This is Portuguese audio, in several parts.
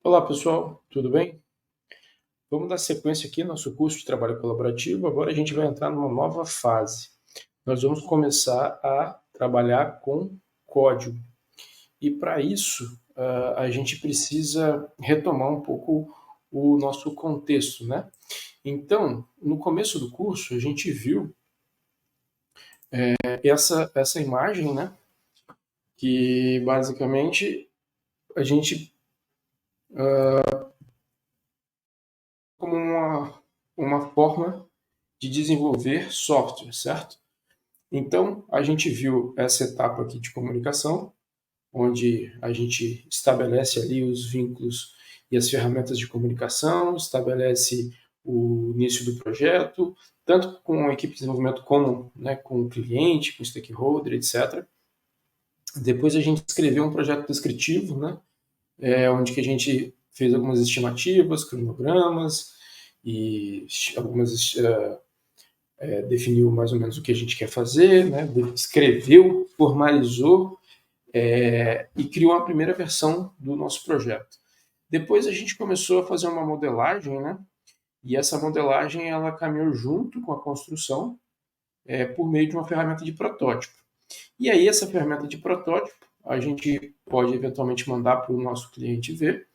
Olá pessoal, tudo bem? Vamos dar sequência aqui no nosso curso de trabalho colaborativo. Agora a gente vai entrar numa nova fase. Nós vamos começar a trabalhar com código. E para isso, a gente precisa retomar um pouco o nosso contexto, né? Então, no começo do curso, a gente viu essa imagem, né? Que basicamente a gente como uma forma de desenvolver software, certo? Então, a gente viu essa etapa aqui de comunicação, onde a gente estabelece ali os vínculos e as ferramentas de comunicação, estabelece o início do projeto, tanto com a equipe de desenvolvimento como, né, com o cliente, com o stakeholder, etc. Depois a gente escreveu um projeto descritivo, né, onde que a gente fez algumas estimativas, cronogramas e algumas definiu mais ou menos o que a gente quer fazer, né, escreveu, formalizou e criou a primeira versão do nosso projeto. Depois a gente começou a fazer uma modelagem, né, e essa modelagem ela caminhou junto com a construção por meio de uma ferramenta de protótipo. E aí essa ferramenta de protótipo a gente pode eventualmente mandar para o nosso cliente ver,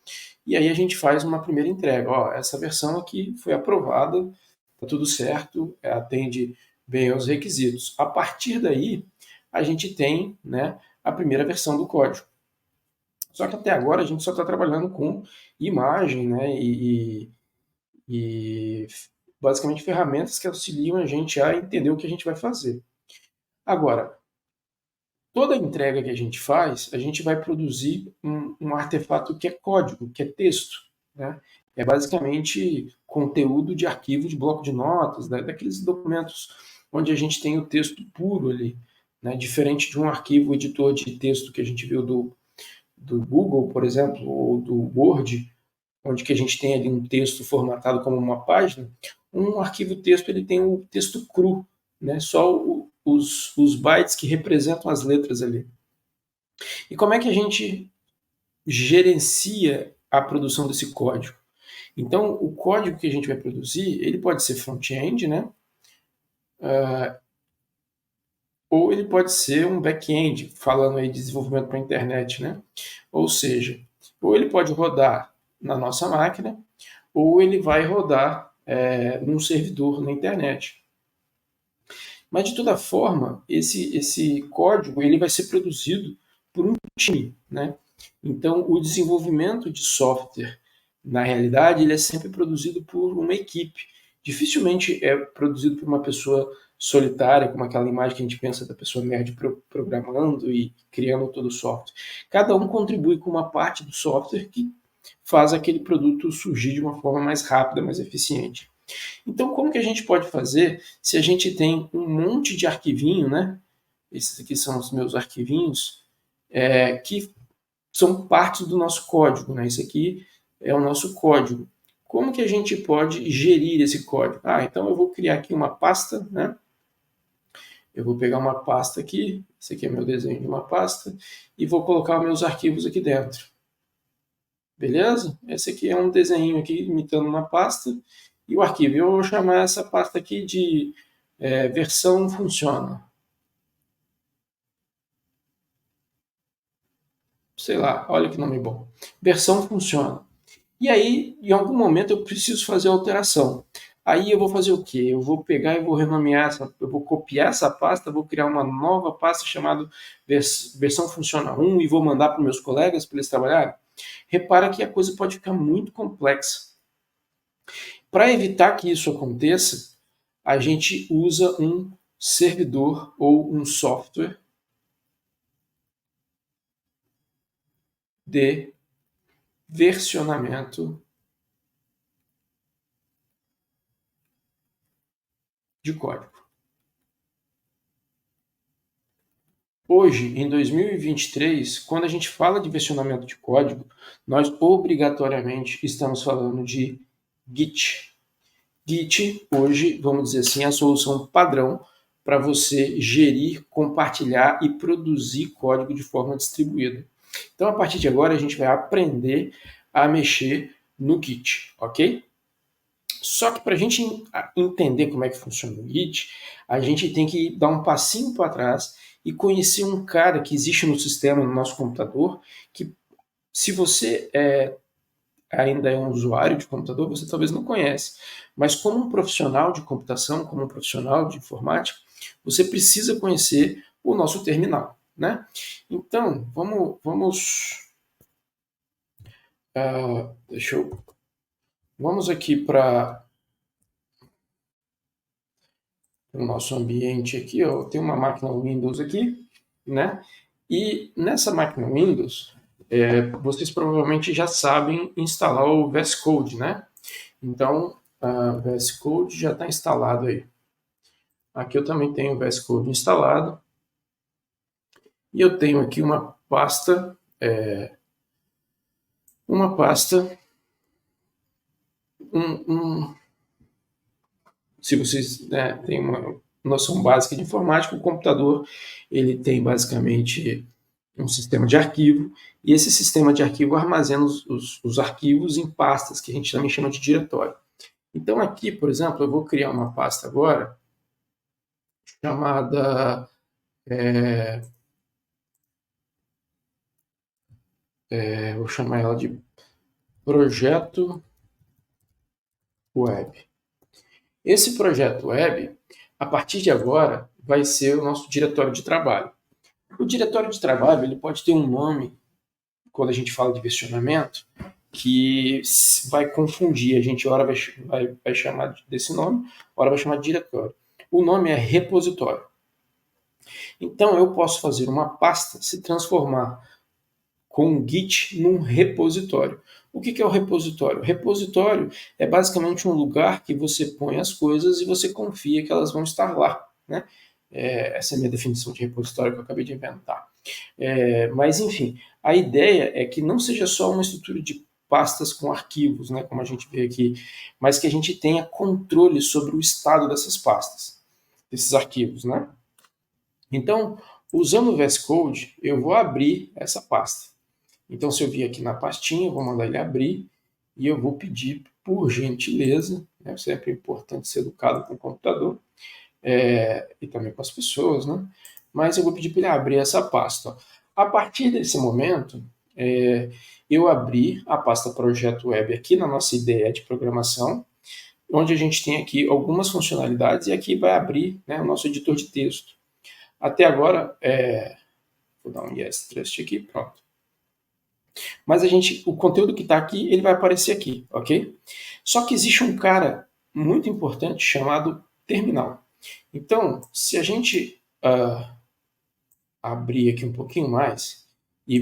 e aí a gente faz uma primeira entrega. Ó, essa versão aqui foi aprovada, está tudo certo, atende bem aos requisitos. A partir daí, a gente tem, né, a primeira versão do código. Só que até agora a gente só está trabalhando com imagem, né, e basicamente ferramentas que auxiliam a gente a entender o que a gente vai fazer. Agora, toda entrega que a gente faz, a gente vai produzir um artefato que é código, que é texto, né? É basicamente conteúdo de arquivo de bloco de notas, né? Daqueles documentos onde a gente tem o texto puro ali, né? Diferente de um arquivo editor de texto que a gente viu do Google, por exemplo, ou do Word, onde que a gente tem ali um texto formatado como uma página. Um arquivo texto ele tem o texto cru, né? Só os bytes que representam as letras ali. E como é que a gente gerencia a produção desse código? Então, o código que a gente vai produzir, ele pode ser front-end, né? Ou ele pode ser um back-end, falando aí de desenvolvimento para a internet, né? Ou seja, ou ele pode rodar na nossa máquina, ou ele vai rodar num servidor na internet. Mas de toda forma, esse código ele vai ser produzido por um time, né? Então, o desenvolvimento de software, na realidade, ele é sempre produzido por uma equipe. Dificilmente é produzido por uma pessoa solitária, como aquela imagem que a gente pensa da pessoa nerd programando e criando todo o software. Cada um contribui com uma parte do software que faz aquele produto surgir de uma forma mais rápida, mais eficiente. Então, como que a gente pode fazer se a gente tem um monte de arquivinho, né? Esses aqui são os meus arquivinhos, que são partes do nosso código, né? Isso aqui é o nosso código. Como que a gente pode gerir esse código? Então eu vou criar aqui uma pasta, né? Eu vou pegar uma pasta aqui, esse aqui é meu desenho de uma pasta, e vou colocar meus arquivos aqui dentro. Beleza? Esse aqui é um desenho aqui imitando uma pasta e o arquivo. Eu vou chamar essa pasta aqui de versão funciona. Sei lá, olha que nome bom. Versão funciona. E aí, em algum momento, eu preciso fazer alteração. Aí eu vou fazer o quê? Eu vou pegar e vou renomear, eu vou copiar essa pasta, vou criar uma nova pasta chamada versão funciona 1 e vou mandar para os meus colegas para eles trabalharem. Repara que a coisa pode ficar muito complexa. Para evitar que isso aconteça, a gente usa um servidor ou um software de versionamento de código. Hoje, em 2023, quando a gente fala de versionamento de código, nós obrigatoriamente estamos falando de Git. Git, hoje, vamos dizer assim, é a solução padrão para você gerir, compartilhar e produzir código de forma distribuída. Então, a partir de agora, a gente vai aprender a mexer no Git, ok? Só que para a gente entender como é que funciona o Git, a gente tem que dar um passinho para trás e conhecer um cara que existe no sistema, no nosso computador, que se você ainda é um usuário de computador, você talvez não conhece. Mas como um profissional de computação, como um profissional de informática, você precisa conhecer o nosso terminal, né? Então, vamos aqui para o nosso ambiente aqui, ó, tem uma máquina Windows aqui, né? E nessa máquina Windows, vocês provavelmente já sabem instalar o VS Code, né? Então, a VS Code já está instalado aí. Aqui eu também tenho o VS Code instalado. E eu tenho aqui uma pasta, se vocês têm uma noção básica de informática, o computador ele tem basicamente um sistema de arquivo, e esse sistema de arquivo armazena os arquivos em pastas, que a gente também chama de diretório. Então aqui, por exemplo, eu vou criar uma pasta agora, chamada vou chamar ela de projeto web. Esse projeto web, a partir de agora, vai ser o nosso diretório de trabalho. O diretório de trabalho ele pode ter um nome, quando a gente fala de versionamento, que vai confundir. A gente ora vai chamar desse nome, ora vai chamar de diretório. O nome é repositório. Então eu posso fazer uma pasta se transformar com o Git num repositório. O que é o repositório? O repositório é basicamente um lugar que você põe as coisas e você confia que elas vão estar lá, né? Essa é a minha definição de repositório que eu acabei de inventar. Mas, enfim, a ideia é que não seja só uma estrutura de pastas com arquivos, né, como a gente vê aqui, mas que a gente tenha controle sobre o estado dessas pastas, desses arquivos, né? Então, usando o VS Code, eu vou abrir essa pasta. Então, se eu vir aqui na pastinha, eu vou mandar ele abrir e eu vou pedir, por gentileza, né, sempre é importante ser educado com o computador e também com as pessoas, né? Mas eu vou pedir para ele abrir essa pasta. A partir desse momento, eu abri a pasta Projeto Web aqui na nossa ideia de programação, onde a gente tem aqui algumas funcionalidades e aqui vai abrir, né, o nosso editor de texto. Até agora, vou dar um yes trust aqui, pronto. Mas o conteúdo que está aqui, ele vai aparecer aqui, ok? Só que existe um cara muito importante chamado terminal. Então, se a gente abrir aqui um pouquinho mais e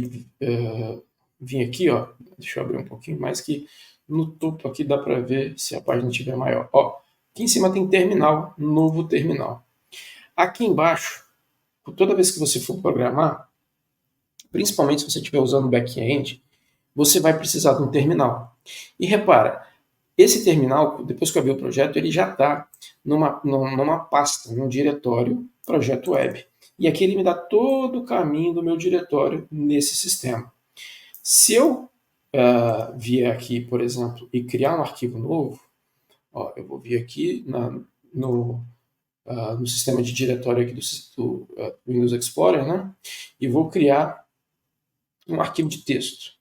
vir aqui, ó, deixa eu abrir um pouquinho mais que no topo aqui dá para ver se a página estiver maior. Ó, aqui em cima tem terminal, novo terminal. Aqui embaixo, toda vez que você for programar, principalmente se você estiver usando back-end, você vai precisar de um terminal. E repara, esse terminal, depois que eu abrir o projeto, ele já está numa pasta, num diretório, projeto web. E aqui ele me dá todo o caminho do meu diretório nesse sistema. Se eu vier aqui, por exemplo, e criar um arquivo novo, ó, eu vou vir aqui no sistema de diretório aqui do Windows Explorer, né? E vou criar um arquivo de texto.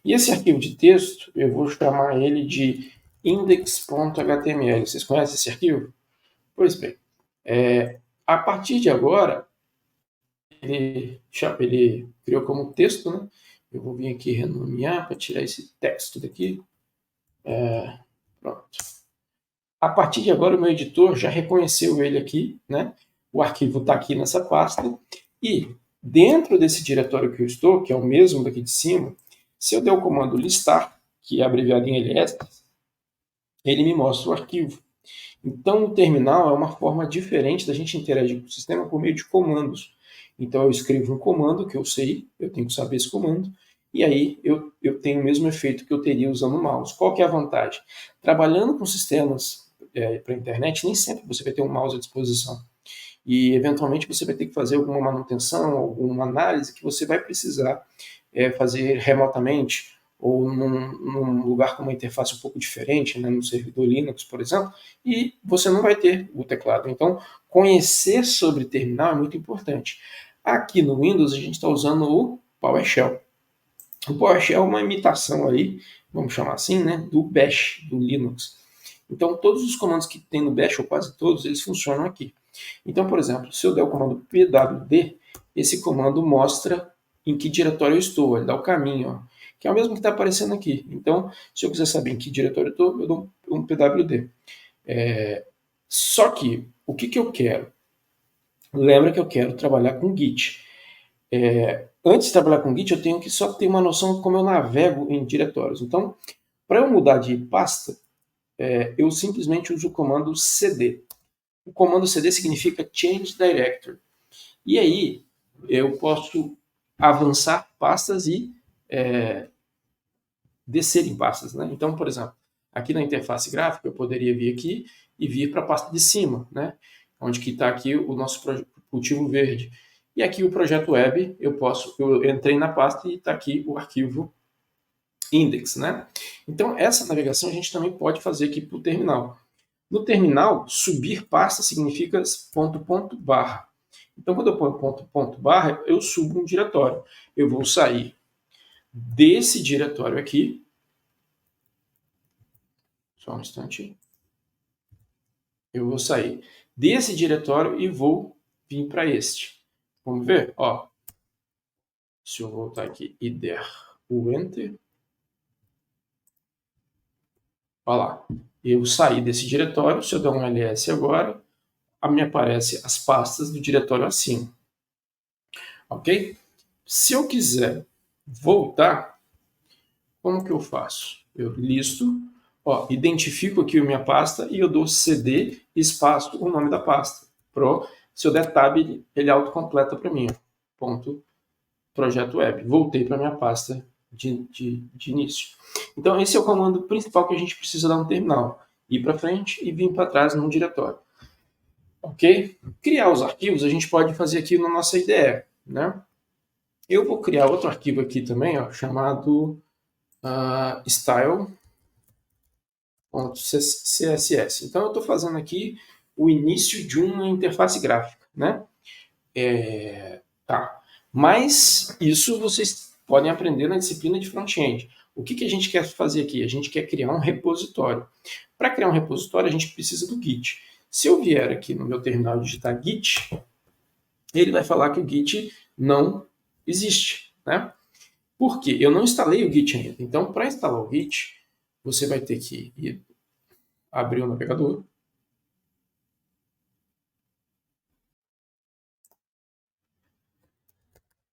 E esse arquivo de texto, eu vou chamar ele de index.html. Vocês conhecem esse arquivo? Pois bem, a partir de agora, ele criou como texto, né? Eu vou vir aqui renomear para tirar esse texto daqui. Pronto. A partir de agora, o meu editor já reconheceu ele aqui, né? O arquivo está aqui nessa pasta. E dentro desse diretório que eu estou, que é o mesmo daqui de cima, se eu der o comando listar, que é abreviado em ls, ele me mostra o arquivo. Então, o terminal é uma forma diferente da gente interagir com o sistema por meio de comandos. Então, eu escrevo um comando que eu sei, eu tenho que saber esse comando, e aí eu tenho o mesmo efeito que eu teria usando o mouse. Qual que é a vantagem? Trabalhando com sistemas para a internet, nem sempre você vai ter um mouse à disposição. E, eventualmente, você vai ter que fazer alguma manutenção, alguma análise que você vai precisar fazer remotamente, ou num lugar com uma interface um pouco diferente, né, no servidor Linux, por exemplo, e você não vai ter o teclado. Então, conhecer sobre terminal é muito importante. Aqui no Windows, a gente está usando o PowerShell. O PowerShell é uma imitação aí, vamos chamar assim, né, do Bash, do Linux. Então, todos os comandos que tem no Bash, ou quase todos, eles funcionam aqui. Então, por exemplo, se eu der o comando pwd, esse comando mostra em que diretório eu estou, ele dá o caminho, ó, que é o mesmo que está aparecendo aqui. Então, se eu quiser saber em que diretório eu estou, eu dou um pwd. Só que, o que eu quero? Lembra que eu quero trabalhar com Git. Antes de trabalhar com Git, eu tenho que só ter uma noção de como eu navego em diretórios. Então, para eu mudar de pasta, eu simplesmente uso o comando cd. O comando cd significa Change Directory. E aí, eu posso avançar pastas e descer em pastas, né? Então, por exemplo, aqui na interface gráfica, eu poderia vir aqui e vir para a pasta de cima, né? Onde que está aqui o nosso cultivo verde. E aqui o projeto web, eu entrei na pasta e está aqui o arquivo index, né? Então, essa navegação a gente também pode fazer aqui para o terminal. No terminal, subir pasta significa ponto, ponto, barra. Então, quando eu ponho ponto, ponto, barra, eu subo um diretório. Eu vou sair desse diretório aqui. Só um instante. Eu vou sair desse diretório e vou vir para este. Vamos ver? Ó, se eu voltar aqui e der o Enter, olha lá. Eu saí desse diretório, se eu der um ls agora, me aparece as pastas do diretório acima. Ok? Se eu quiser voltar, como que eu faço? Eu listo, ó, identifico aqui a minha pasta e eu dou cd espaço o nome da pasta. Se eu der tab, ele autocompleta para mim. Ponto projeto web. Voltei para a minha pasta de início. Então, esse é o comando principal que a gente precisa dar no terminal. Ir para frente e vir para trás num diretório. Ok? Criar os arquivos a gente pode fazer aqui na nossa IDE. Né? Eu vou criar outro arquivo aqui também, ó, chamado style.css. Então, eu estou fazendo aqui o início de uma interface gráfica. Né? Tá. Mas isso vocês podem aprender na disciplina de front-end. O que a gente quer fazer aqui? A gente quer criar um repositório. Para criar um repositório, a gente precisa do Git. Se eu vier aqui no meu terminal e digitar Git, ele vai falar que o Git não existe. Né? Por quê? Eu não instalei o Git ainda. Então, para instalar o Git, você vai ter que abrir o navegador.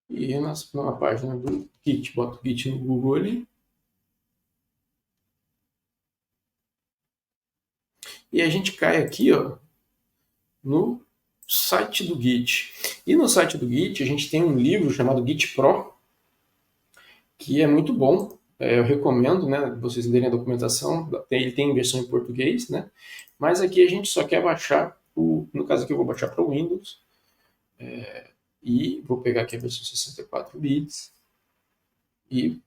E numa página do Git, bota o Git no Google ali. E a gente cai aqui, ó, no site do Git. E no site do Git a gente tem um livro chamado Git Pro, que é muito bom. Eu recomendo, né, vocês lerem a documentação. Ele tem versão em português, né? Mas aqui a gente só quer baixar no caso aqui eu vou baixar para o Windows. E vou pegar aqui a versão 64 bits e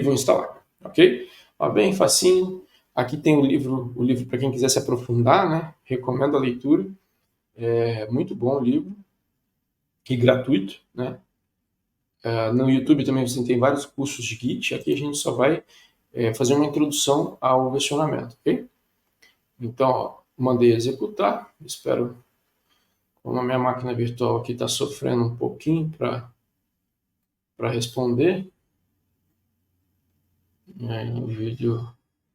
vou instalar, ok? Ó, bem facinho. Aqui tem o livro para quem quiser se aprofundar, né? Recomendo a leitura. É muito bom o livro e gratuito, né? No YouTube também você tem vários cursos de Git. Aqui a gente só vai fazer uma introdução ao versionamento, ok? Então, ó, mandei executar. Espero, como a minha máquina virtual aqui está sofrendo um pouquinho para responder. O vídeo.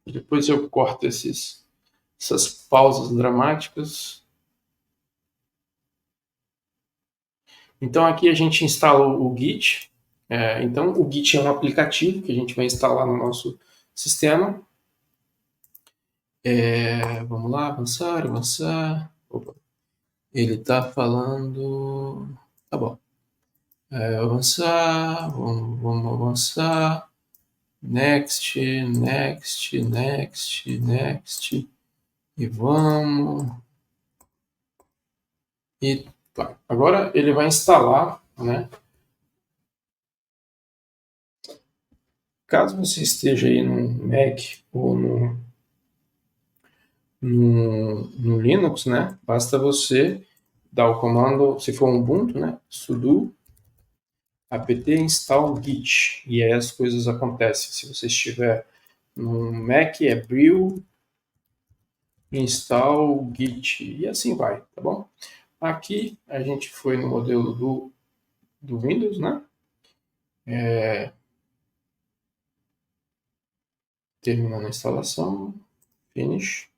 Depois eu corto essas pausas dramáticas. Então aqui a gente instala o Git. Então o Git é um aplicativo que a gente vai instalar no nosso sistema. Vamos lá, avançar, avançar. Opa. Ele está falando. Tá bom. Avançar, vamos avançar. Next, next, next, next. E vamos. E tá. Agora ele vai instalar, né? Caso você esteja aí no Mac ou no Linux, né? Basta você dar o comando, se for um Ubuntu, né? Sudo apt install git, e aí as coisas acontecem. Se você estiver no Mac, é brew install git, e assim vai, tá bom? Aqui a gente foi no modelo do Windows, né? Terminando a instalação, finish.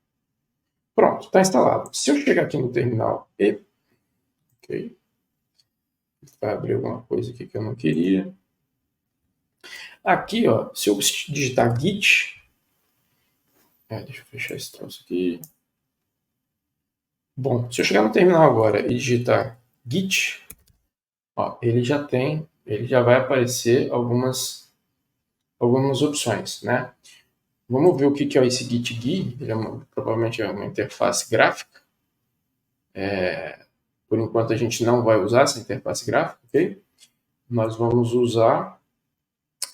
Pronto, está instalado. Se eu chegar aqui no terminal e... Ok, vai abrir alguma coisa aqui que eu não queria. Aqui, ó, se eu digitar git, deixa eu fechar esse troço aqui. Bom, se eu chegar no terminal agora e digitar git, ó, ele já vai aparecer algumas opções, né? Vamos ver o que é esse git GUI. Ele provavelmente é uma interface gráfica. Por enquanto a gente não vai usar essa interface gráfica, ok? Nós vamos usar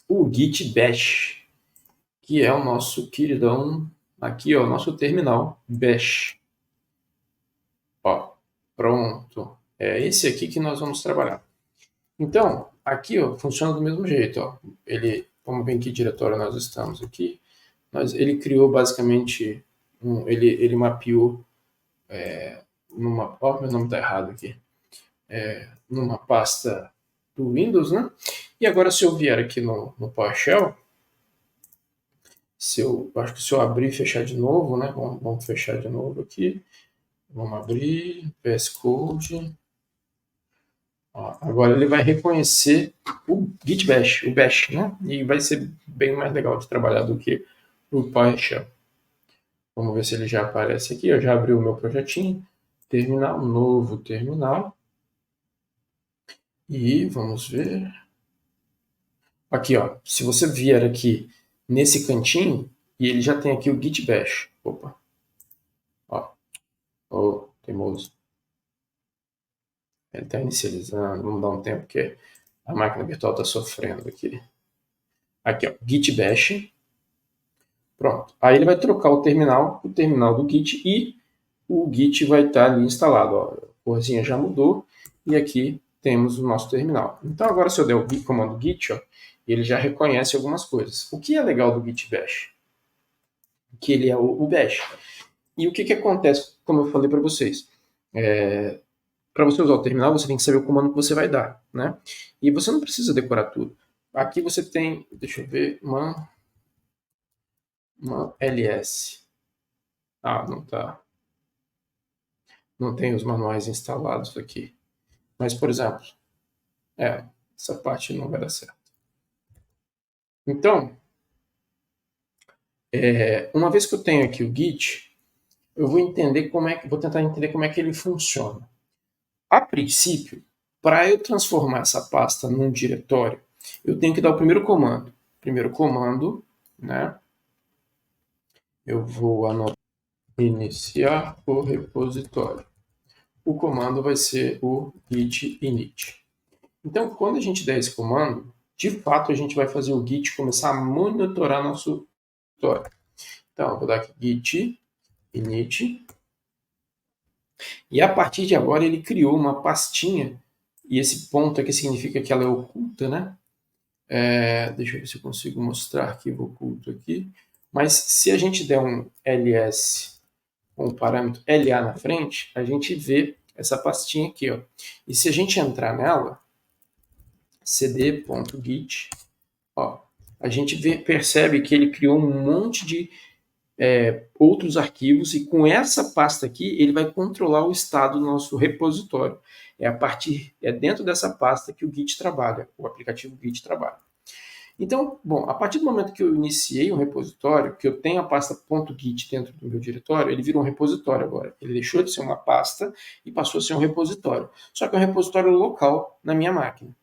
o git bash, que é o nosso queridão aqui, ó, nosso terminal bash. Ó, pronto. É esse aqui que nós vamos trabalhar. Então, aqui, ó, funciona do mesmo jeito, ó. Vamos ver em que diretório nós estamos aqui. Ele criou basicamente, ele mapeou meu nome está errado aqui, numa pasta do Windows, né? E agora se eu vier aqui no PowerShell, acho que se eu abrir e fechar de novo, né? Vamos fechar de novo aqui. Vamos abrir, VS Code. Ó, agora ele vai reconhecer o Git Bash, o Bash, né? E vai ser bem mais legal de trabalhar do que o PowerShell. Vamos ver se ele já aparece aqui. Eu já abri o meu projetinho. Terminal, novo terminal. E vamos ver. Aqui, ó. Se você vier aqui nesse cantinho, e ele já tem aqui o Git Bash. Opa. Ó, teimoso. Ele está inicializando. Vamos dar um tempo, porque a máquina virtual está sofrendo aqui. Aqui, ó. Git Bash. Pronto. Aí ele vai trocar o terminal do Git, e o Git vai estar ali instalado. Ó. A corzinha já mudou, e aqui temos o nosso terminal. Então agora se eu der o comando git, ó, ele já reconhece algumas coisas. O que é legal do Git Bash? Que ele é o Bash. E o que acontece, como eu falei para vocês? Para você usar o terminal, você tem que saber o comando que você vai dar, né? E você não precisa decorar tudo. Aqui você tem, deixa eu ver, uma ls. Ah, não tá. Não tem os manuais instalados aqui. Mas, por exemplo, essa parte não vai dar certo. Então, uma vez que eu tenho aqui o Git, eu vou tentar entender como é que ele funciona. A princípio, para eu transformar essa pasta num diretório, eu tenho que dar o primeiro comando. Primeiro comando, né? Eu vou anotar iniciar o repositório. O comando vai ser o git init. Então, quando a gente der esse comando, de fato a gente vai fazer o Git começar a monitorar nosso repositório. Então, eu vou dar aqui git init. E a partir de agora ele criou uma pastinha, e esse ponto aqui significa que ela é oculta, né? Deixa eu ver se eu consigo mostrar arquivo oculto aqui. Mas se a gente der um ls com o parâmetro LA na frente, a gente vê essa pastinha aqui, ó. E se a gente entrar nela, cd.git, ó, a gente percebe que ele criou um monte de outros arquivos, e com essa pasta aqui ele vai controlar o estado do nosso repositório. É dentro dessa pasta que o Git trabalha, o aplicativo Git trabalha. Então, bom, a partir do momento que eu iniciei um repositório, que eu tenho a pasta .git dentro do meu diretório, ele virou um repositório agora. Ele deixou de ser uma pasta e passou a ser um repositório. Só que é um repositório local na minha máquina.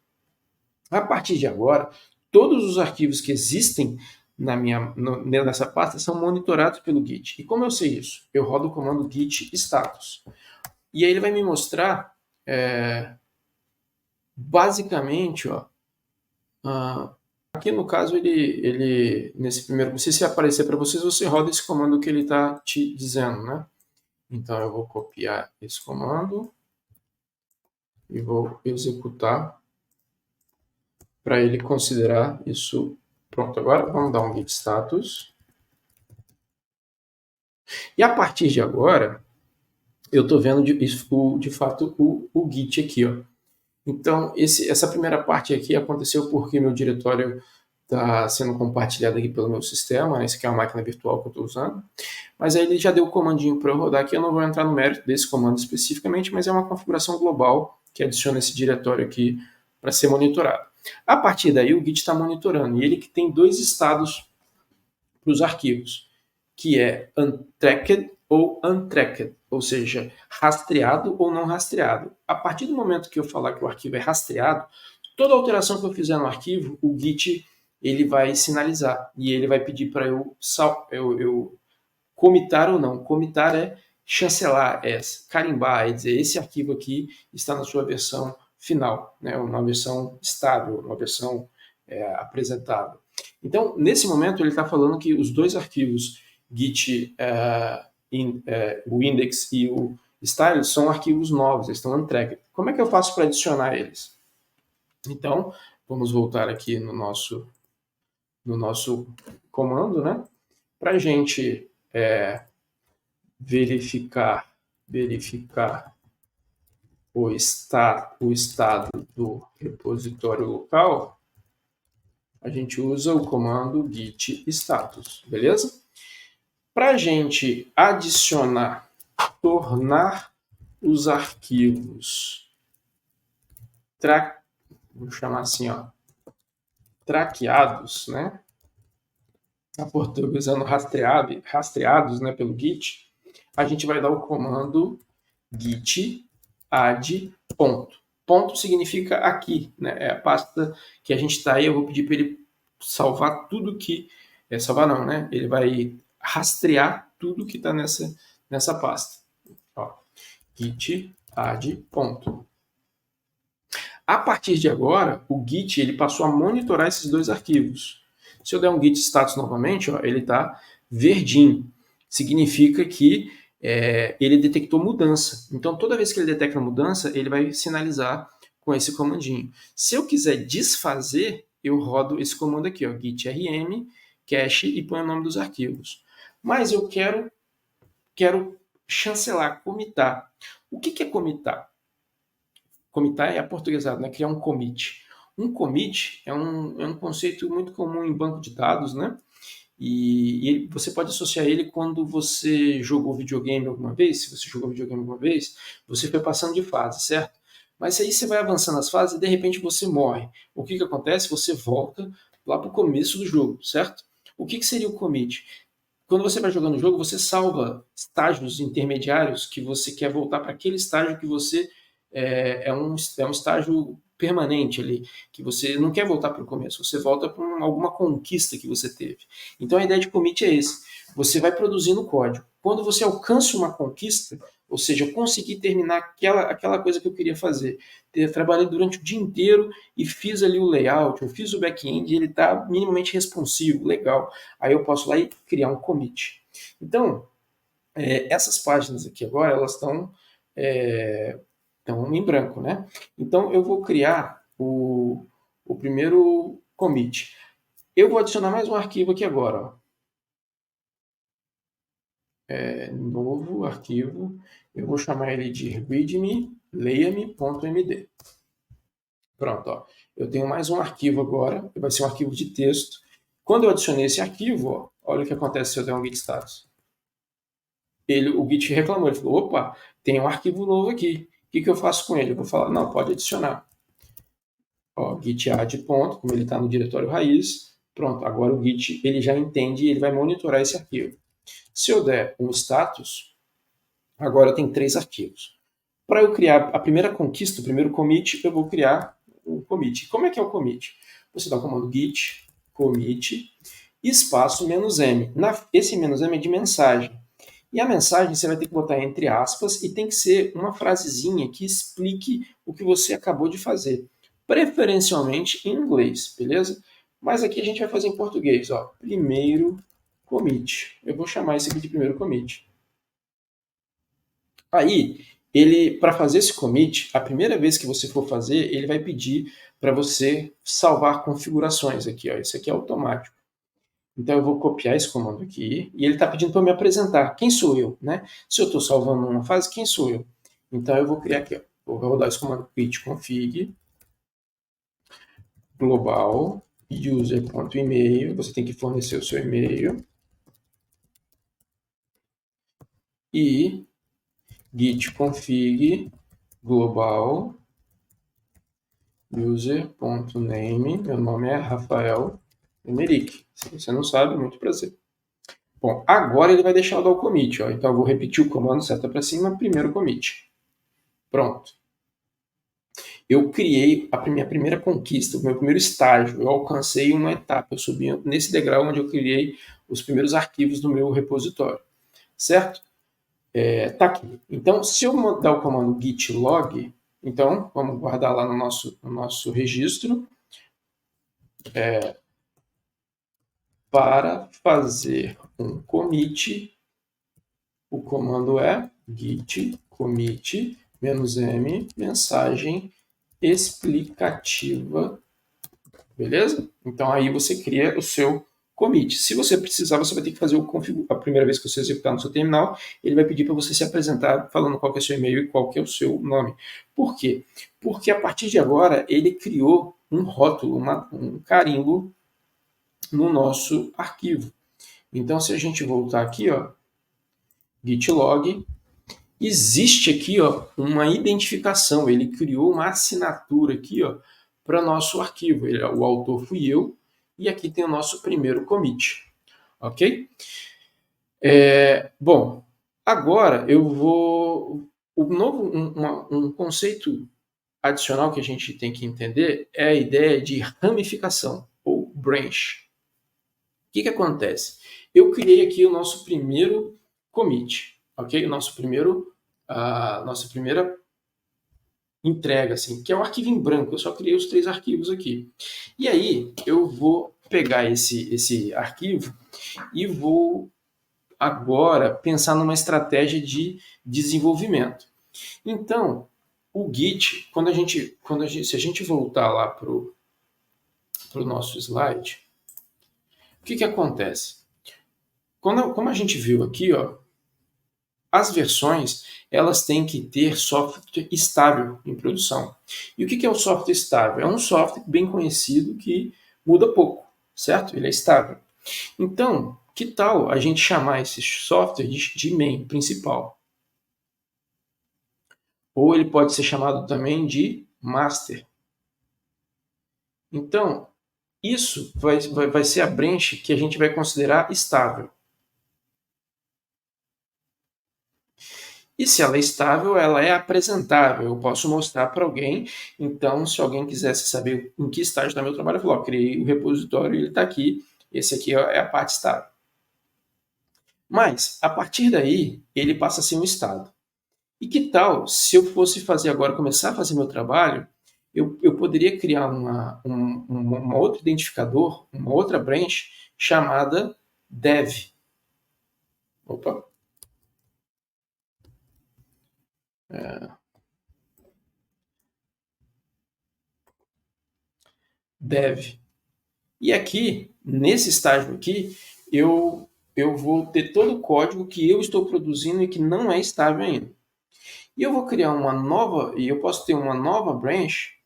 A partir de agora, todos os arquivos que existem nessa pasta são monitorados pelo Git. E como eu sei isso? Eu rodo o comando git status. E aí ele vai me mostrar, basicamente, ó, Aqui no caso, nesse primeiro, se aparecer para vocês, você roda esse comando que ele está te dizendo, né? Então eu vou copiar esse comando e vou executar para ele considerar isso pronto. Agora vamos dar um git status. E a partir de agora, eu estou vendo de fato o git aqui, ó. Então, essa primeira parte aqui aconteceu porque meu diretório está sendo compartilhado aqui pelo meu sistema, esse aqui é uma máquina virtual que eu estou usando, mas aí ele já deu o comandinho para eu rodar aqui, eu não vou entrar no mérito desse comando especificamente, mas é uma configuração global que adiciona esse diretório aqui para ser monitorado. A partir daí, o Git está monitorando, e ele que tem dois estados para os arquivos, que é untracked ou untracked, ou seja, rastreado ou não rastreado. A partir do momento que eu falar que o arquivo é rastreado, toda alteração que eu fizer no arquivo, o Git ele vai sinalizar e ele vai pedir para eu comitar ou não. Comitar é chancelar, é carimbar, é dizer esse arquivo aqui está na sua versão final, né, uma versão estável, uma versão apresentável. Então, nesse momento, ele está falando que os dois arquivos, git, o index e o style, são arquivos novos, eles estão untracked. Como é que eu faço para adicionar eles? Então, vamos voltar aqui no nosso comando, né? Para a gente verificar o estado do repositório local, a gente usa o comando git status, beleza? Para a gente adicionar, tornar os arquivos, vamos chamar assim, ó, traqueados, né? Portuguesando rastreados, né, pelo git, a gente vai dar o comando git add ponto. Ponto significa aqui, né? É a pasta que a gente está aí. Eu vou pedir para ele salvar tudo que... salvar não, né? Ele vai rastrear tudo que está nessa pasta. Ó, git add ponto. A partir de agora, o Git ele passou a monitorar esses dois arquivos. Se eu der um git status novamente, ó, ele está verdinho. Significa que ele detectou mudança. Então, toda vez que ele detecta mudança, ele vai sinalizar com esse comandinho. Se eu quiser desfazer, eu rodo esse comando aqui, ó, git rm, cache e põe o nome dos arquivos. Mas eu quero chancelar, comitar. O que é comitar? Comitar é aportuguesado, né? Criar um commit. Um commit é um conceito muito comum em banco de dados, né? E você pode associar ele quando você jogou videogame alguma vez. Se você jogou videogame alguma vez, você foi passando de fase, certo? Mas aí você vai avançando as fases e de repente você morre. O que acontece? Você volta lá para o começo do jogo, certo? O que seria o commit? Quando você vai jogando o jogo, você salva estágios intermediários que você quer voltar para aquele estágio que você é um estágio permanente ali, que você não quer voltar para o começo, você volta para alguma conquista que você teve. Então a ideia de commit é esse. Você vai produzindo código. Quando você alcança uma conquista, ou seja, eu consegui terminar aquela coisa que eu queria fazer. Trabalhei durante o dia inteiro e fiz ali o layout, eu fiz o back-end e ele está minimamente responsivo, legal. Aí eu posso lá e criar um commit. Então, essas páginas aqui agora, elas estão em branco, né? Então, eu vou criar o primeiro commit. Eu vou adicionar mais um arquivo aqui agora, ó. Novo arquivo, eu vou chamar ele de readme leia-me.md. Pronto, ó. Eu tenho mais um arquivo agora, que vai ser um arquivo de texto. Quando eu adicionei esse arquivo, ó, olha o que acontece se eu der um git status. O Git reclamou, ele falou, opa, tem um arquivo novo aqui. O que eu faço com ele? Eu vou falar, não, pode adicionar. Ó, git add ponto, como ele está no diretório raiz. Pronto, agora o Git ele já entende e ele vai monitorar esse arquivo. Se eu der um status, agora tem 3 arquivos. Para eu criar a primeira conquista, o primeiro commit, eu vou criar um commit. Como é que é o commit? Você dá o comando git commit espaço "-m". Esse "-m" é de mensagem. E a mensagem você vai ter que botar entre aspas e tem que ser uma frasezinha que explique o que você acabou de fazer. Preferencialmente em inglês, beleza? Mas aqui a gente vai fazer em português, ó, primeiro commit. Eu vou chamar isso aqui de primeiro commit. Aí, ele, para fazer esse commit, a primeira vez que você for fazer, ele vai pedir para você salvar configurações aqui, ó. Isso aqui é automático. Então eu vou copiar esse comando aqui e ele está pedindo para me apresentar. Quem sou eu, né? Se eu estou salvando uma fase, quem sou eu? Então eu vou criar aqui, ó. Vou rodar esse comando git config global user.email. Você tem que fornecer o seu e-mail e git config global user.name. Meu nome é Rafael Emerick. Se você não sabe, muito prazer. Bom, agora ele vai deixar eu dar o commit. Ó. Então eu vou repetir o comando, seta para cima, primeiro commit. Pronto. Eu criei a minha primeira conquista, o meu primeiro estágio. Eu alcancei uma etapa. Eu subi nesse degrau onde eu criei os primeiros arquivos do meu repositório. Certo? Tá aqui. Então, se eu mandar o comando git log, então, vamos guardar lá no nosso registro. Para fazer um commit, o comando é git commit -m mensagem explicativa, beleza? Então aí você cria o seu commit. Se você precisar, você vai ter que fazer a primeira vez que você executar no seu terminal, ele vai pedir para você se apresentar falando qual que é o seu e-mail e qual que é o seu nome. Por quê? Porque a partir de agora ele criou um rótulo, um carimbo no nosso arquivo. Então se a gente voltar aqui, ó, git log, existe aqui, ó, uma identificação. Ele criou uma assinatura aqui, ó, para nosso arquivo. O autor fui eu e aqui tem o nosso primeiro commit, ok? Bom, agora eu vou um conceito adicional que a gente tem que entender é a ideia de ramificação ou branch. O que acontece? Eu criei aqui o nosso primeiro commit, ok? Nossa primeira entrega, assim, que é um arquivo em branco. Eu só criei os 3 arquivos aqui. E aí eu vou pegar esse arquivo e vou agora pensar numa estratégia de desenvolvimento. Então, o Git, se a gente voltar lá para o nosso slide, o que acontece? Como a gente viu aqui, ó, as versões elas têm que ter software estável em produção. E o que é um software estável? É um software bem conhecido que muda pouco, certo? Ele é estável. Então, que tal a gente chamar esse software de main principal? Ou ele pode ser chamado também de master. Então, isso vai ser a branch que a gente vai considerar estável. E se ela é estável, ela é apresentável. Eu posso mostrar para alguém. Então, se alguém quisesse saber em que estágio está meu trabalho, eu falo, criei o repositório e ele está aqui. Esse aqui é a parte estável. Mas, a partir daí, ele passa a ser um estado. E que tal se eu fosse fazer agora, começar a fazer meu trabalho, eu poderia criar uma outra identificador, uma outra branch chamada dev. Opa. Dev. E aqui, nesse estágio aqui, eu vou ter todo o código que eu estou produzindo e que não é estável ainda. E eu vou criar uma nova, e eu posso ter uma nova branch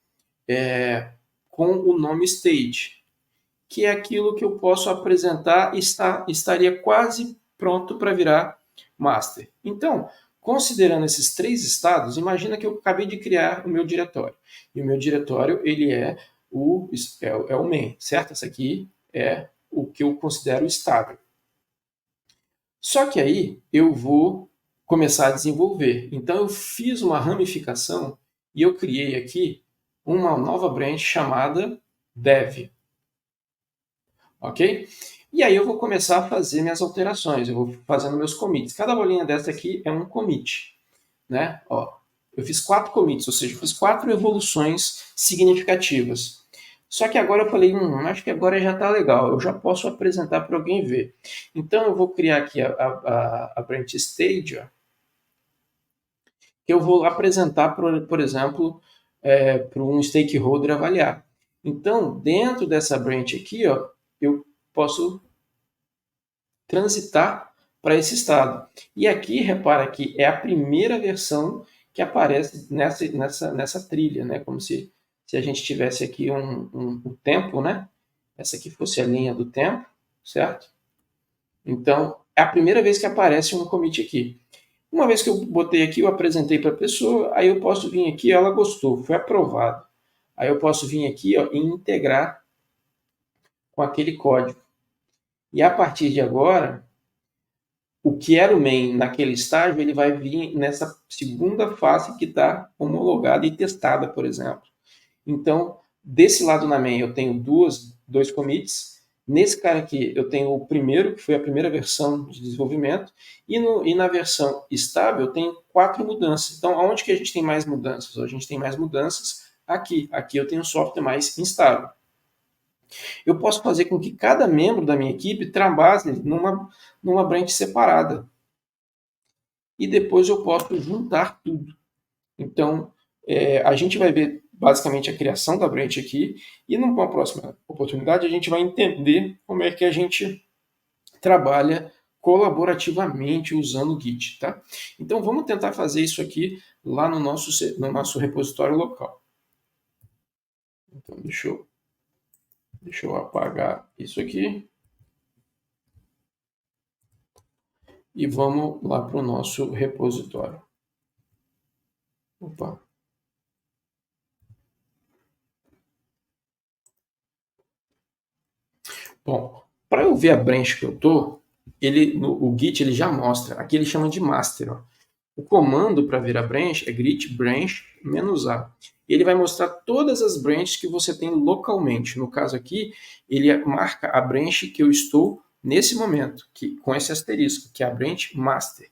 com o nome stage, que é aquilo que eu posso apresentar e estaria quase pronto para virar master. Então, considerando esses 3 estados, imagina que eu acabei de criar o meu diretório. E o meu diretório ele é o main, certo? Esse aqui é o que eu considero estável. Só que aí eu vou começar a desenvolver. Então eu fiz uma ramificação e eu criei aqui uma nova branch chamada dev. Ok? E aí eu vou começar a fazer minhas alterações, eu vou fazendo meus commits. Cada bolinha dessa aqui é um commit. Né? Ó, eu fiz 4 commits, ou seja, eu fiz 4 evoluções significativas. Só que agora eu falei, acho que agora já está legal, eu já posso apresentar para alguém ver. Então eu vou criar aqui a branch stage, ó, que eu vou apresentar, por exemplo, para um stakeholder avaliar. Então, dentro dessa branch aqui, ó, eu posso transitar para esse estado. E aqui, repara que é a primeira versão que aparece nessa trilha, né? Como se a gente tivesse aqui um tempo, né? Essa aqui fosse a linha do tempo, certo? Então, é a primeira vez que aparece um commit aqui. Uma vez que eu botei aqui, eu apresentei para a pessoa, aí eu posso vir aqui, ela gostou, foi aprovado. Aí eu posso vir aqui, ó, e integrar com aquele código. E a partir de agora, o que era o main naquele estágio, ele vai vir nessa segunda fase que está homologada e testada, por exemplo. Então, desse lado na main eu tenho dois commits. Nesse cara aqui eu tenho o primeiro, que foi a primeira versão de desenvolvimento, e na versão estável eu tenho 4 mudanças. Então, aonde que a gente tem mais mudanças? A gente tem mais mudanças aqui. Aqui eu tenho um software mais instável. Eu posso fazer com que cada membro da minha equipe trabalhe numa branch separada. E depois eu posso juntar tudo. Então, a gente vai ver basicamente a criação da branch aqui, e numa próxima oportunidade a gente vai entender como é que a gente trabalha colaborativamente usando o Git, tá? Então vamos tentar fazer isso aqui lá no nosso repositório local. Então deixa eu apagar isso aqui e vamos lá para o nosso repositório. Opa. Bom, para eu ver a branch que eu tô, o Git ele já mostra. Aqui ele chama de master. Ó. O comando para ver a branch é git branch "-a". Ele vai mostrar todas as branches que você tem localmente. No caso aqui, ele marca a branch que eu estou nesse momento, com esse asterisco, que é a branch master.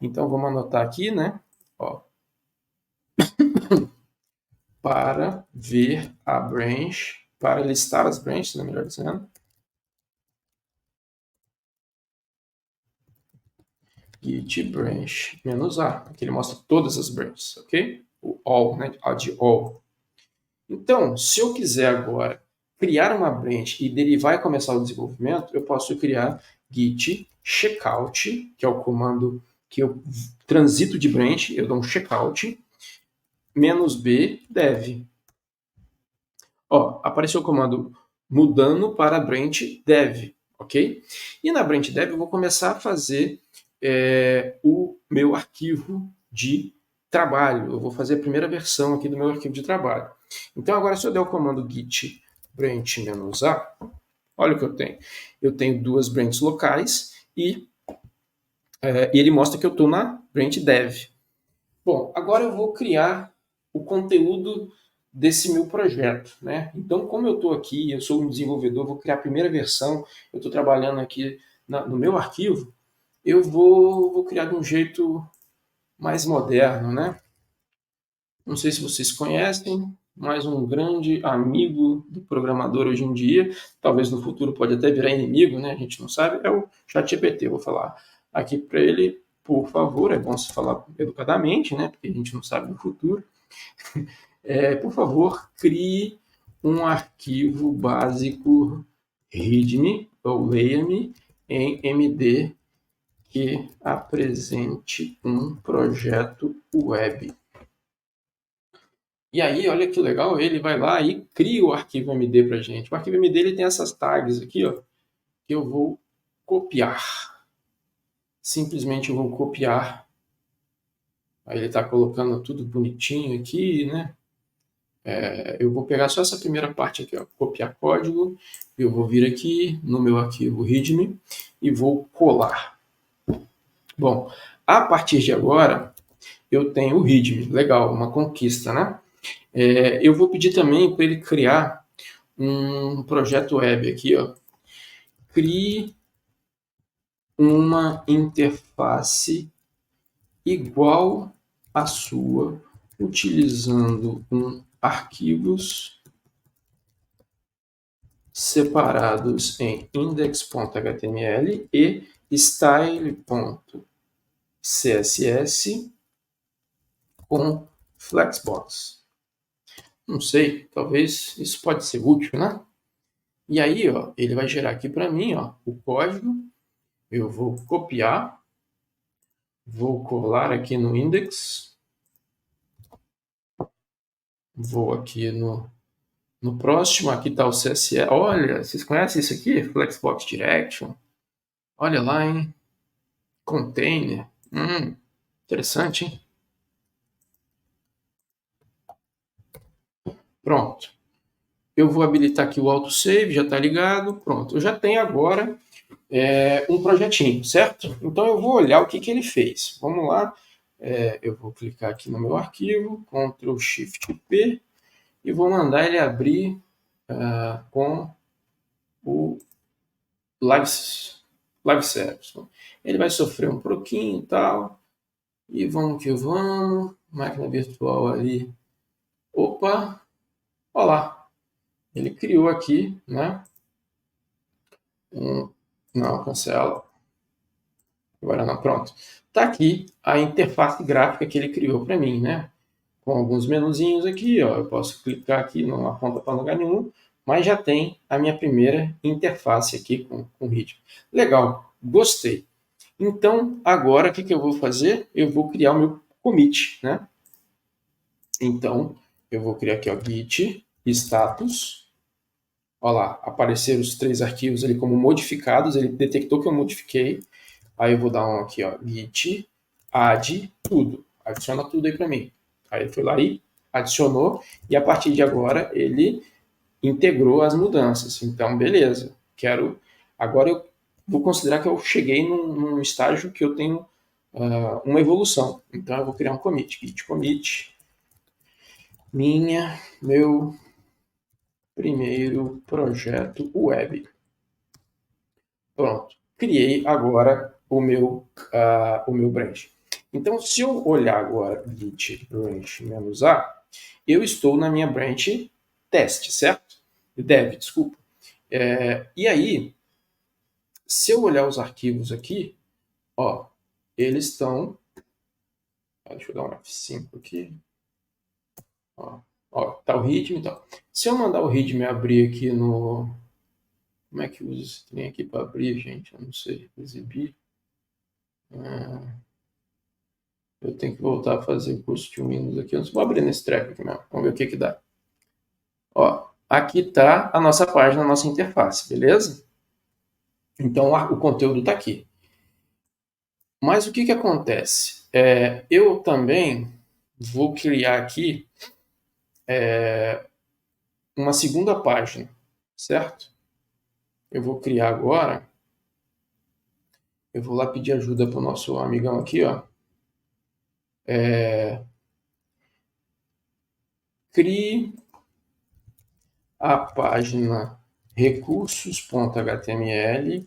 Então vamos anotar aqui, né? Ó, para ver a branch, para listar as branches, né, melhor dizendo. Git branch "-a", que ele mostra todas as branches, ok? O all, né? A de all. Então, se eu quiser agora criar uma branch e dele vai começar o desenvolvimento, eu posso criar git checkout, que é o comando que eu transito de branch, eu dou um checkout, -b dev. Ó, apareceu o comando mudando para branch dev, ok? E na branch dev eu vou começar a fazer o meu arquivo de trabalho. Eu vou fazer a primeira versão aqui do meu arquivo de trabalho. Então agora se eu der o comando git branch -a, olha o que eu tenho. Eu tenho 2 branches locais e ele mostra que eu estou na branch dev. Bom, agora eu vou criar o conteúdo desse meu projeto, né? Então, como eu estou aqui, eu sou um desenvolvedor, vou criar a primeira versão, eu estou trabalhando aqui no meu arquivo, eu vou criar de um jeito mais moderno, né? Não sei se vocês conhecem, mas um grande amigo do programador hoje em dia, talvez no futuro pode até virar inimigo, né? A gente não sabe, é o ChatGPT. Eu vou falar aqui para ele, por favor, é bom se falar educadamente, né? Porque a gente não sabe no futuro. Por favor, crie um arquivo básico readme ou leia-me em MD que apresente um projeto web. E aí, olha que legal, ele vai lá e cria o arquivo MD para a gente. O arquivo MD ele tem essas tags aqui, ó, que eu vou copiar. Simplesmente eu vou copiar. Aí ele está colocando tudo bonitinho aqui, né? Eu vou pegar só essa primeira parte aqui, ó, copiar código. Eu vou vir aqui no meu arquivo readme e vou colar. Bom, a partir de agora, eu tenho o readme. Legal, uma conquista, né? Eu vou pedir também para ele criar um projeto web aqui, ó. Crie uma interface igual à sua, utilizando um arquivos separados em index.html e style.css com Flexbox. Não sei, talvez isso pode ser útil, né? E aí, ó, ele vai gerar aqui para mim, ó, o código. Eu vou copiar, vou colar aqui no index, vou aqui no próximo, aqui está o CSS. Olha, vocês conhecem isso aqui? Flexbox Direction. Olha lá, hein? Container. Interessante, hein? Pronto. Eu vou habilitar aqui o autosave, já está ligado. Pronto. Eu já tenho agora um projetinho, certo? Então eu vou olhar o que ele fez. Vamos lá. Eu vou clicar aqui no meu arquivo, Ctrl Shift P, e vou mandar ele abrir com o Live Service. Ele vai sofrer um pouquinho e tal. E vamos que vamos. Máquina virtual ali. Opa! Olha lá. Ele criou aqui, né? Não, cancela. Agora não, pronto. Está aqui a interface gráfica que ele criou para mim, né? Com alguns menuzinhos aqui, ó. Eu posso clicar aqui, não aponta para lugar nenhum, mas já tem a minha primeira interface aqui com ritmo. Legal, gostei. Então, agora o que eu vou fazer? Eu vou criar o meu commit, né? Então, eu vou criar aqui, ó, git status. Olha lá, apareceram os 3 arquivos ali como modificados, ele detectou que eu modifiquei. Aí eu vou dar um aqui, ó, git add tudo. Adiciona tudo aí para mim. Aí ele foi lá e adicionou, e a partir de agora ele integrou as mudanças. Então, beleza. Agora eu vou considerar que eu cheguei num estágio que eu tenho uma evolução. Então eu vou criar um commit. Git commit meu primeiro projeto web. Pronto. Criei agora o meu branch. Então, se eu olhar agora git branch -a, eu estou na minha branch teste, certo? Dev, desculpa. E aí, se eu olhar os arquivos aqui, ó, eles estão... Deixa eu dar um F5 aqui. Ó, tá o readme e tal. Se eu mandar o readme abrir aqui no... Como é que usa esse trem aqui para abrir, gente? Eu não sei. Exibir. Eu tenho que voltar a fazer o curso de Windows aqui. Eu vou abrir nesse treco aqui mesmo. Vamos ver o que dá. Ó, aqui está a nossa página, a nossa interface, beleza? Então, o conteúdo está aqui. Mas o que acontece? Eu também vou criar aqui uma segunda página, certo? Eu vou criar agora. Eu vou lá pedir ajuda para o nosso amigão aqui, ó. Crie a página recursos.html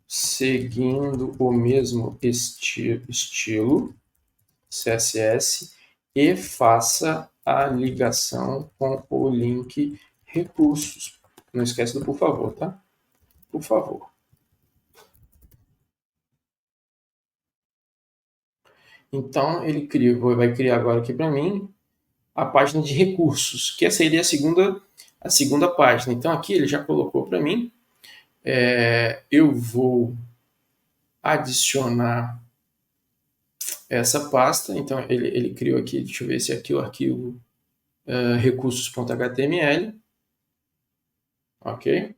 seguindo o mesmo estilo CSS e faça a ligação com o link recursos. Não esquece do por favor, tá? Por favor. Então, ele vai criar agora aqui para mim a página de recursos, que essa seria a segunda página. Então, aqui ele já colocou para mim. Eu vou adicionar essa pasta. Então, ele criou aqui, deixa eu ver se aqui o arquivo recursos.html. Ok.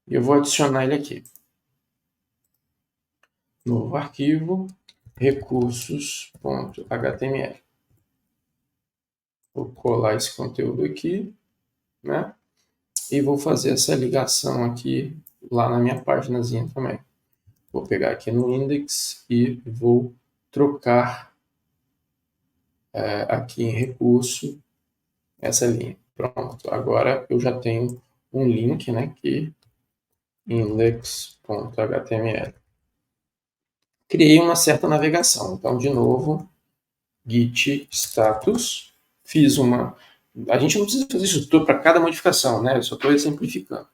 Eu vou adicionar ele aqui. Novo arquivo, recursos.html. Vou colar esse conteúdo aqui, né? E vou fazer essa ligação aqui lá na minha páginazinha também. Vou pegar aqui no index e vou trocar aqui em recurso essa linha. Pronto, agora eu já tenho um link, né, aqui, index.html. Criei uma certa navegação, então, de novo, git status, fiz uma... A gente não precisa fazer isso tudo para cada modificação, né? Eu só estou exemplificando.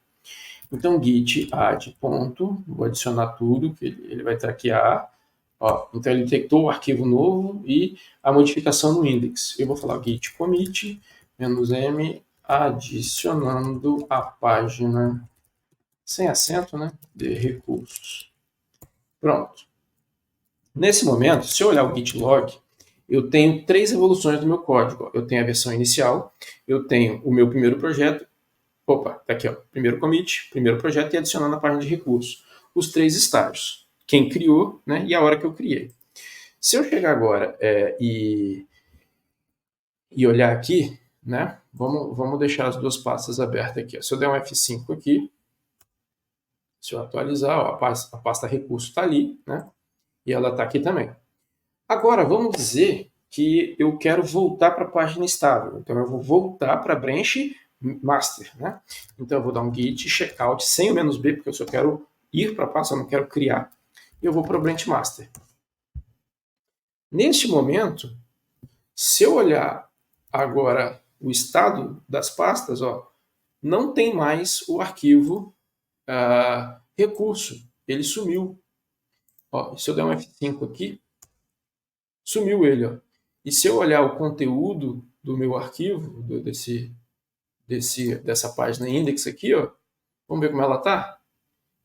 Então, git add ponto, vou adicionar tudo, que ele vai traquear. Ó, então, ele detectou o arquivo novo e a modificação no index. Eu vou falar git commit, "-m", adicionando a página, sem acento, né, de recursos. Pronto. Nesse momento, se eu olhar o git log, eu tenho 3 evoluções do meu código. Eu tenho a versão inicial, eu tenho o meu primeiro projeto. Opa, tá aqui, ó. Primeiro commit, primeiro projeto e adicionando a página de recursos. Os 3 estágios. Quem criou, né, e a hora que eu criei. Se eu chegar agora e olhar aqui, né, vamos deixar as duas pastas abertas aqui. Ó. Se eu der um F5 aqui, se eu atualizar, ó, a pasta recurso está ali, né, e ela está aqui também. Agora, vamos dizer que eu quero voltar para a página estável. Então, eu vou voltar para a branch master, né? Então, eu vou dar um git checkout sem o "-b", porque eu só quero ir para a pasta, eu não quero criar. E eu vou para o branch master. Neste momento, se eu olhar agora o estado das pastas, ó, não tem mais o arquivo recurso. Ele sumiu. Ó, se eu der um F5 aqui, sumiu ele. Ó. E se eu olhar o conteúdo do meu arquivo, dessa página index aqui, ó, vamos ver como ela está?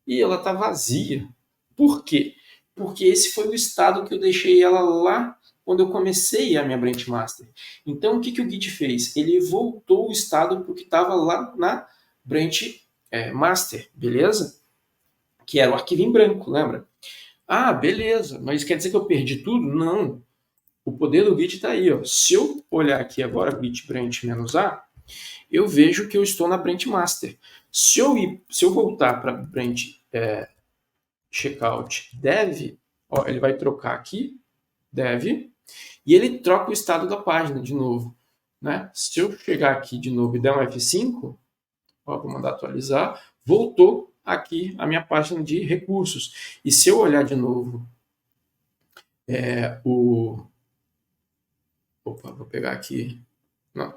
E ela está vazia. Por quê? Porque esse foi o estado que eu deixei ela lá quando eu comecei a minha branch master. Então, o que o Git fez? Ele voltou o estado para o que estava lá na branch master, beleza? Que era o arquivo em branco, lembra? Ah, beleza, mas quer dizer que eu perdi tudo? Não. O poder do Git está aí. Ó. Se eu olhar aqui agora, git branch "-a", eu vejo que eu estou na branch master. Se eu voltar para branch checkout dev, ó, ele vai trocar aqui, dev, e ele troca o estado da página de novo. Né? Se eu chegar aqui de novo e der um F5, ó, vou mandar atualizar, voltou aqui a minha página de recursos. E se eu olhar de novo Opa, vou pegar aqui. Não.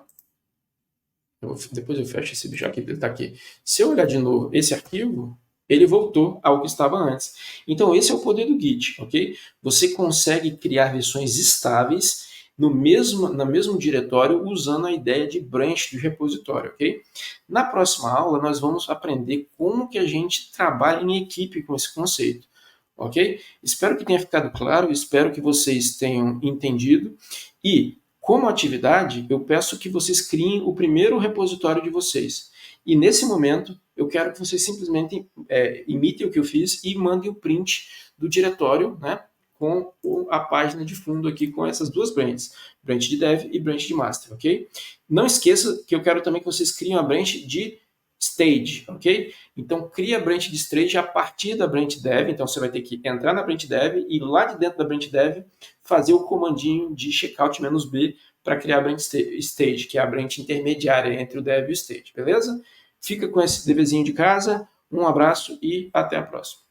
Depois eu fecho esse bicho aqui, ele está aqui. Se eu olhar de novo esse arquivo, ele voltou ao que estava antes. Então, esse é o poder do Git, ok? Você consegue criar versões estáveis no mesmo diretório usando a ideia de branch do repositório, ok? Na próxima aula, nós vamos aprender como que a gente trabalha em equipe com esse conceito, ok? Espero que tenha ficado claro, espero que vocês tenham entendido e como atividade, eu peço que vocês criem o primeiro repositório de vocês. E nesse momento, eu quero que vocês simplesmente imitem o que eu fiz e mandem o print do diretório, né, com a página de fundo aqui com essas duas branches, branch de dev e branch de master, ok? Não esqueça que eu quero também que vocês criem a branch de stage, ok? Então, cria a branch de stage a partir da branch dev. Então, você vai ter que entrar na branch dev e lá de dentro da branch dev fazer o comandinho de checkout "-b para criar a branch stage, que é a branch intermediária entre o dev e o stage, beleza? Fica com esse deverzinho de casa, um abraço e até a próxima.